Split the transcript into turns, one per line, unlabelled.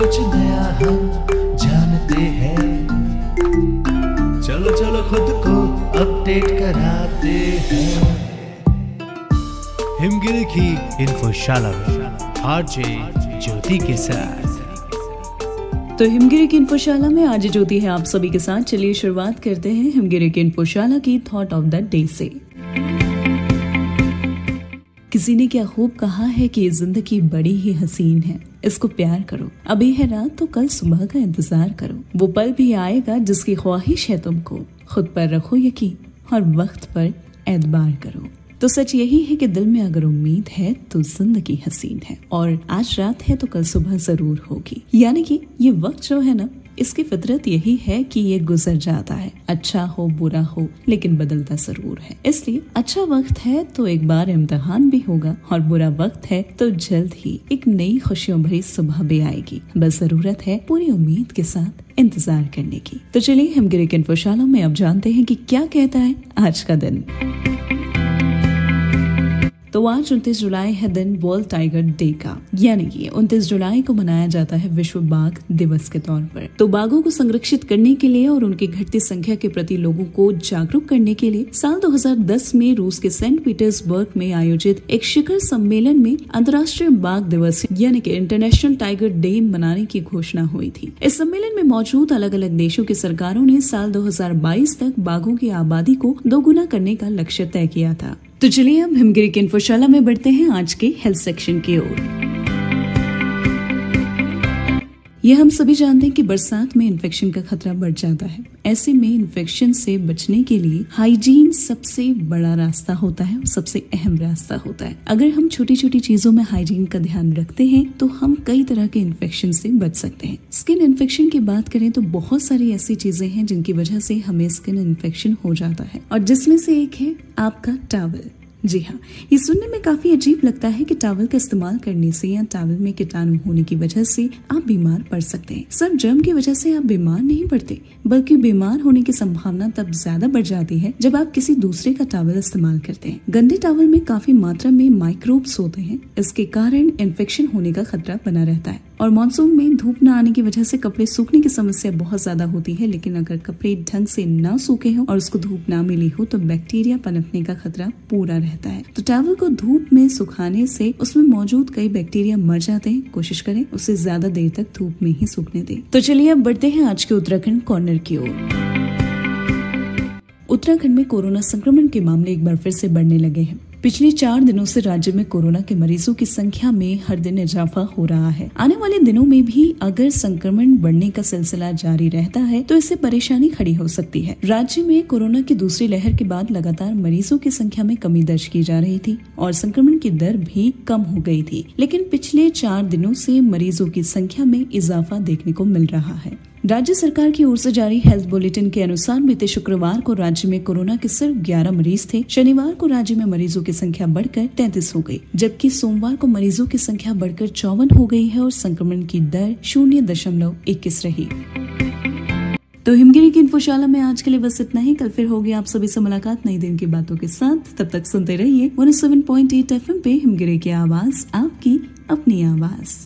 कुछ नया हम जानते हैं, चलो चलो खुद को अपडेट कराते हैं। हिमगिरी की इन्फोशाला में आरजे ज्योति के साथ।
तो हिमगिरी की इन्फोशाला में आज ज्योति है आप सभी के साथ। चलिए शुरुआत करते हैं हिमगिरी की इन्फोशाला की थॉट ऑफ द डे से। किसी ने क्या खूब कहा है कि ये जिंदगी बड़ी ही हसीन है, इसको प्यार करो। अभी है रात तो कल सुबह का इंतजार करो। वो पल भी आएगा जिसकी ख्वाहिश है तुमको। खुद पर रखो यकीन और वक्त पर एतबार करो। तो सच यही है कि दिल में अगर उम्मीद है तो जिंदगी हसीन है, और आज रात है तो कल सुबह जरूर होगी। यानी कि ये वक्त जो है ना, इसकी फितरत यही है कि ये गुजर जाता है। अच्छा हो बुरा हो लेकिन बदलता जरूर है। इसलिए अच्छा वक्त है तो एक बार इम्तिहान भी होगा, और बुरा वक्त है तो जल्द ही एक नई खुशियों भरी सुबह भी आएगी। बस जरूरत है पूरी उम्मीद के साथ इंतजार करने की। तो चलिए हिमगिरी की इन्फोशाला में अब जानते हैं कि क्या कहता है आज का दिन। तो आज 29 जुलाई है दिन वर्ल्ड टाइगर डे का, यानी कि 29 जुलाई को मनाया जाता है विश्व बाघ दिवस के तौर पर। तो बाघों को संरक्षित करने के लिए और उनकी घटती संख्या के प्रति लोगों को जागरूक करने के लिए साल 2010 में रूस के सेंट पीटर्सबर्ग में आयोजित एक शिखर सम्मेलन में अंतर्राष्ट्रीय बाघ दिवस यानी कि इंटरनेशनल टाइगर डे मनाने की घोषणा हुई थी। इस सम्मेलन में मौजूद अलग अलग देशों की सरकारों ने साल 2022 तक बाघों की आबादी को दोगुना करने का लक्ष्य तय किया था। तो चलिए अब हिमगिरी की इन्फोशाला में बढ़ते हैं आज के हेल्थ सेक्शन की ओर। यह हम सभी जानते हैं कि बरसात में इन्फेक्शन का खतरा बढ़ जाता है। ऐसे में इन्फेक्शन से बचने के लिए हाइजीन सबसे बड़ा रास्ता होता है, सबसे अहम रास्ता होता है। अगर हम छोटी छोटी चीजों में हाइजीन का ध्यान रखते हैं तो हम कई तरह के इन्फेक्शन से बच सकते हैं। स्किन इन्फेक्शन की बात करें तो बहुत सारी ऐसी चीजें हैं जिनकी वजह से हमें स्किन इन्फेक्शन हो जाता है, और जिसमें से एक है आपका टॉवल। जी हाँ, ये सुनने में काफी अजीब लगता है कि टॉवल का इस्तेमाल करने से या टॉवल में कीटाणु होने की वजह से आप बीमार पड़ सकते हैं। सिर्फ जर्म की वजह से आप बीमार नहीं पड़ते, बल्कि बीमार होने की संभावना तब ज्यादा बढ़ जाती है जब आप किसी दूसरे का टॉवल इस्तेमाल करते हैं। गंदे टॉवल में काफी मात्रा में माइक्रोब्स होते हैं, इसके कारण इन्फेक्शन होने का खतरा बना रहता है। और मानसून में धूप न आने की वजह से कपड़े सूखने की समस्या बहुत ज्यादा होती है, लेकिन अगर कपड़े ढंग से न सूखे हो और उसको धूप न मिली हो तो बैक्टीरिया पनपने का खतरा पूरा रहता है। तो टॉवल को धूप में सुखाने से उसमें मौजूद कई बैक्टीरिया मर जाते हैं। कोशिश करें उसे ज्यादा देर तक धूप में ही सूखने दें। तो चलिए अब बढ़ते हैं आज के उत्तराखंड कॉर्नर की ओर। उत्तराखंड में कोरोना संक्रमण के मामले एक बार फिर से बढ़ने लगे हैं। पिछले 4 दिनों से राज्य में कोरोना के मरीजों की संख्या में हर दिन इजाफा हो रहा है। आने वाले दिनों में भी अगर संक्रमण बढ़ने का सिलसिला जारी रहता है तो इससे परेशानी खड़ी हो सकती है। राज्य में कोरोना की दूसरी लहर के बाद लगातार मरीजों की संख्या में कमी दर्ज की जा रही थी और संक्रमण की दर भी कम हो गई थी, लेकिन पिछले 4 दिनों से मरीजों की संख्या में इजाफा देखने को मिल रहा है। राज्य सरकार की ओर से जारी हेल्थ बुलेटिन के अनुसार बीते शुक्रवार को राज्य में कोरोना के सिर्फ 11 मरीज थे। शनिवार को राज्य में मरीजों की संख्या बढ़कर 33 हो गई, जबकि सोमवार को मरीजों की संख्या बढ़कर 54 हो गई है और संक्रमण की दर 0.21 रही। तो हिमगिरी की इन्फोशाला में आज के लिए बस इतना ही। कल फिर होगी आप सभी से मुलाकात नई दिन की बातों के साथ। तब तक सुनते रहिए 107.8 FM पे हिमगिरी की आवाज, आपकी अपनी आवाज।